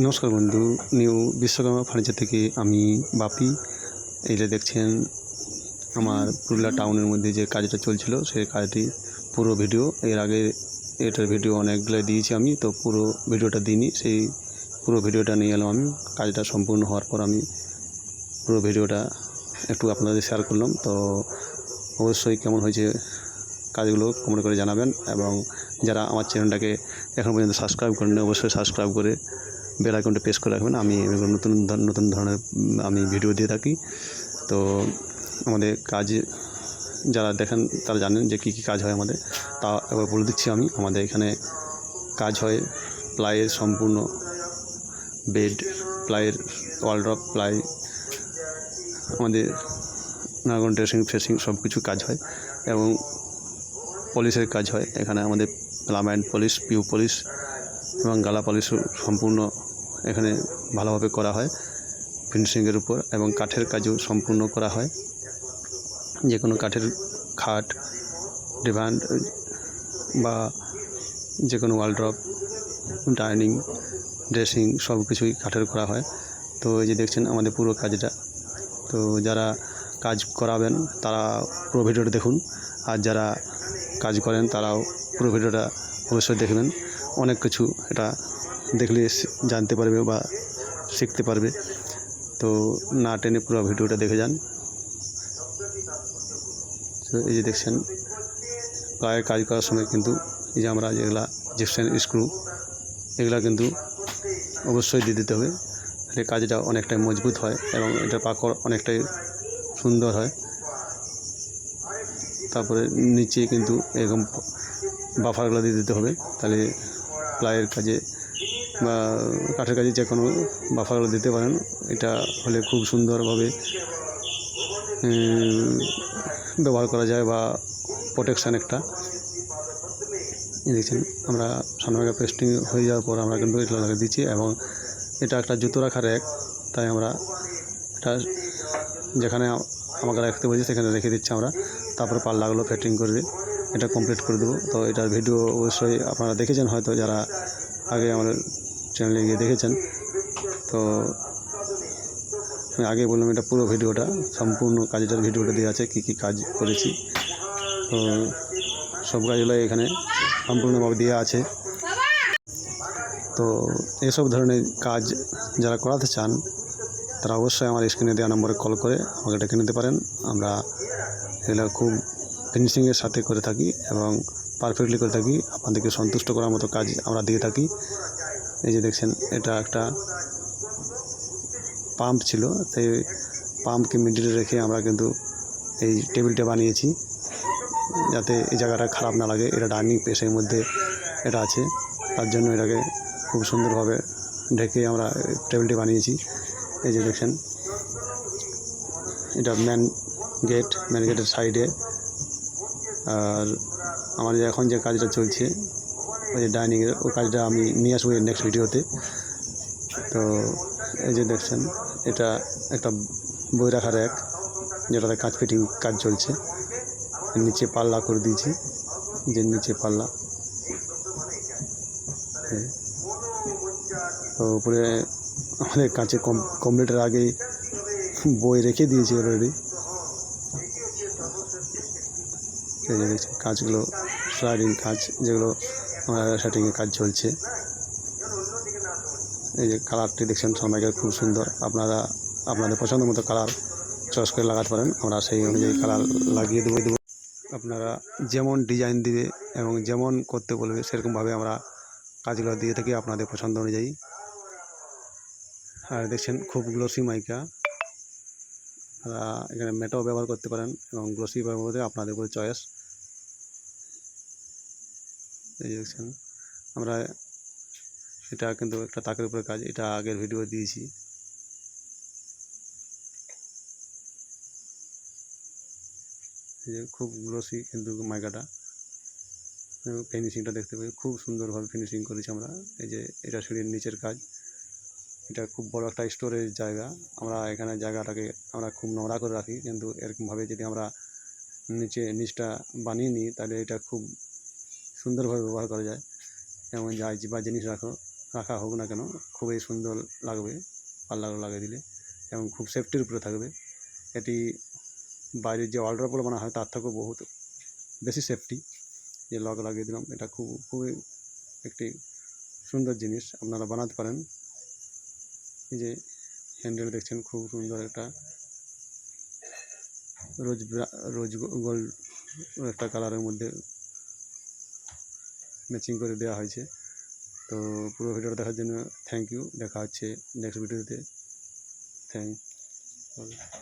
নমস্কার বন্ধু, new Vishwakarma furniture থেকে আমি বাপি। এইটা দেখছেন আমার পুরুলিয়া টাউনের মধ্যে যে কাজটা চলছিল সেই কাজটি পুরো ভিডিও। এর আগে এটার ভিডিও অনেকগুলো দিয়েছি আমি, তো পুরো ভিডিওটা দিইনি, সেই পুরো ভিডিওটা নিয়ে এলাম আমি। কাজটা সম্পূর্ণ হওয়ার পর আমি পুরো ভিডিওটা একটু আপনাদের শেয়ার করলাম। তো অবশ্যই কেমন হয়েছে কাজগুলো কমেন্ট করে জানাবেন, এবং যারা আমার চ্যানেলটাকে এখন পর্যন্ত সাবস্ক্রাইব করেন অবশ্যই সাবস্ক্রাইব করে বেল আইকনটা প্রেস করে রাখবেন। আমি নতুন নতুন ধরনের আমি ভিডিও দিয়ে থাকি। তো আমাদের কাজ যারা দেখেন তারা জানেন যে কী কী কাজ হয় আমাদের, তা এবার বলে দিচ্ছি আমি। আমাদের এখানে কাজ হয় প্লাইয়ের সম্পূর্ণ বেড, প্লাইয়ের ওয়ালড্রপ, প্লাই, আমাদের নানান ড্রেসিং ফ্রেসিং সব কিছু কাজ হয়, এবং পলিশের কাজ হয় এখানে। আমাদের প্লাম পলিশ, পিউ পলিশ এবং গালা পলিশ সম্পূর্ণ এখানে ভালোভাবে করা হয় ফিনিশিংয়ের উপর, এবং কাঠের কাজও সম্পূর্ণ করা হয়। যে কোনো কাঠের খাট, ডিভান বা যে কোনো ওয়ালড্রপ, ডাইনিং, ড্রেসিং সব কিছুই কাঠের করা হয়। তো এই যে দেখছেন আমাদের পুরো কাজটা। তো যারা কাজ করাবেন তারা পুরো ভিডিওটা দেখুন, আর যারা কাজ করেন তারাও পুরো ভিডিওটা অবশ্যই দেখবেন। অনেক কিছু এটা দেখলে জানতে পারবে বা শিখতে পারবে। তো না টেনে পুরো ভিডিওটা দেখে যান। তো এই যে দেখছেন প্লাইয়ের কাজ করার সময় কিন্তু এই যে আমরা যেগুলা জিপসাম স্ক্রু এগুলা কিন্তু অবশ্যই দিয়ে দিতে হবে, তাহলে কাজটা অনেকটাই মজবুত হয় এবং এটার পাকড় অনেকটাই সুন্দর হয়। তারপরে নিচে কিন্তু এরকম বাফারগুলো দিয়ে দিতে হবে, তাহলে প্লাইয়ের কাজে বা কাঠের কাজে যে কোনো বাফারগুলো দিতে পারেন। এটা হলে খুব সুন্দরভাবে ব্যবহার করা যায় বা প্রোটেকশান একটা। দেখছেন আমরা সামনে পেস্টিং হয়ে যাওয়ার পর আমরা কিন্তু এটা লাগিয়ে দিচ্ছি, এবং এটা একটা জুতো রাখার র্যাক, তাই আমরা এটা যেখানে আমাকে রাখতে বলছি সেখানে রেখে দিচ্ছি আমরা। তারপরে পাল্লাগুলো ফিটিং করে এটা কমপ্লিট করে দেবো। তো এটার ভিডিও অবশ্যই আপনারা দেখেছেন হয়তো, যারা আগে আমাদের চ্যানেলে গিয়ে দেখেছেন। তো আমি আগে বললাম এটা পুরো ভিডিওটা সম্পূর্ণ কাজটার ভিডিওটা দেওয়া আছে, কী কী কাজ করেছি। তো সব কাজগুলো এখানে সম্পূর্ণভাবে দেওয়া আছে। তো এসব ধরনের কাজ যারা করাতে চান তারা অবশ্যই আমার স্ক্রিনে দেওয়া নম্বরে কল করে আমাকে ডেকে নিতে পারেন। আমরা এগুলো খুব ফিনিশিংয়ের সাথে করে থাকি এবং পারফেক্টলি করে থাকি। আপনাদেরকে সন্তুষ্ট করার মতো কাজ আমরা দিয়ে থাকি। এই যে দেখছেন এটা একটা পাম্প ছিল, সেই পাম্পকে মিডিলে রেখে আমরা কিন্তু এই টেবিলটা বানিয়েছি, যাতে এই জায়গাটা খারাপ না লাগে। এটা ডাইনিং স্পেসের মধ্যে এটা আছে, তার জন্য এটাকে খুব সুন্দরভাবে ঢেকে আমরা টেবিলটি বানিয়েছি। এই যে দেখছেন এটা ম্যান গেটের সাইডে। আর আমাদের এখন যে কাজটা চলছে ওই যে ডাইনিংয়ের, ওই কাজটা আমি নিয়ে আসবো নেক্সট ভিডিওতে। তো এই যে দেখছেন এটা একটা বই রাখার এক, যেটাতে কাজ ফিটিং কাজ চলছে। নিচে পাল্লা করে দিয়েছি, যে নিচে পাল্লা, তো উপরে আমাদের কাছে কমপ্লিটের আগেই বই রেখে দিয়েছি অলরেডি। এই যে দেখছি কাজগুলো স্লাইডিং কাজ, যেগুলো আমার সেটিংয়ের কাজ চলছে। এই যে কালারটি দেখছেন সবাইকে খুব সুন্দর। আপনারা আপনাদের পছন্দ মতো কালার চয়েস করে লাগাতে পারেন, আমরা সেই অনুযায়ী কালার লাগিয়ে দেবো। আপনারা যেমন ডিজাইন দিবে এবং যেমন করতে বলবে সেরকমভাবে আমরা কাজগুলো দিয়ে থাকি আপনাদের পছন্দ অনুযায়ী। আর দেখছেন খুব গ্লোসি মাইকা, এখানে ম্যাটও ব্যবহার করতে পারেন এবং গ্লোসি ব্যবহার করতে আপনাদের উপরে চয়েস। এই দেখছেন আমরা এটা কিন্তু একটা তাকের উপরে কাজ, এটা আগের ভিডিও দিয়েছি। এই যে খুব গ্লোসি কিন্তু মাইকাটা, ফিনিশিংটা দেখতে পাই খুব সুন্দরভাবে ফিনিশিং করেছি আমরা। এই যে এটা সিঁড়ির নিচের কাজ, এটা খুব বড় একটা স্টোরেজ জায়গা। আমরা এখানে জায়গাটাকে আমরা খুব নোংরা করে রাখি, কিন্তু এরকমভাবে যদি আমরা নিচটা বানিয়ে নিই তাহলে এটা খুব সুন্দরভাবে ব্যবহার করা যায়। যেমন বা জিনিস রাখা হোক না কেন খুবই সুন্দর লাগবে পাল্লাগুলো লাগিয়ে দিলে, এবং খুব সেফটির উপরে থাকবে। এটি বাইরের যে ওয়ালড্রপগুলো বানা হয় তার থেকেও বহুত বেশি সেফটি। যে লক লাগিয়ে দিলাম, এটা খুবই একটি সুন্দর জিনিস, আপনারা বানাতে পারেন। এই যে হ্যান্ডেল দেখছেন, খুব সুন্দর একটা রোজ গোল্ড একটা কালারের মধ্যে ম্যাচিং করে দেওয়া হয়েছে। তো পুরো ভিডিওটা দেখার জন্য থ্যাংক ইউ। দেখা হচ্ছে নেক্সট ভিডিওতে। Thank you.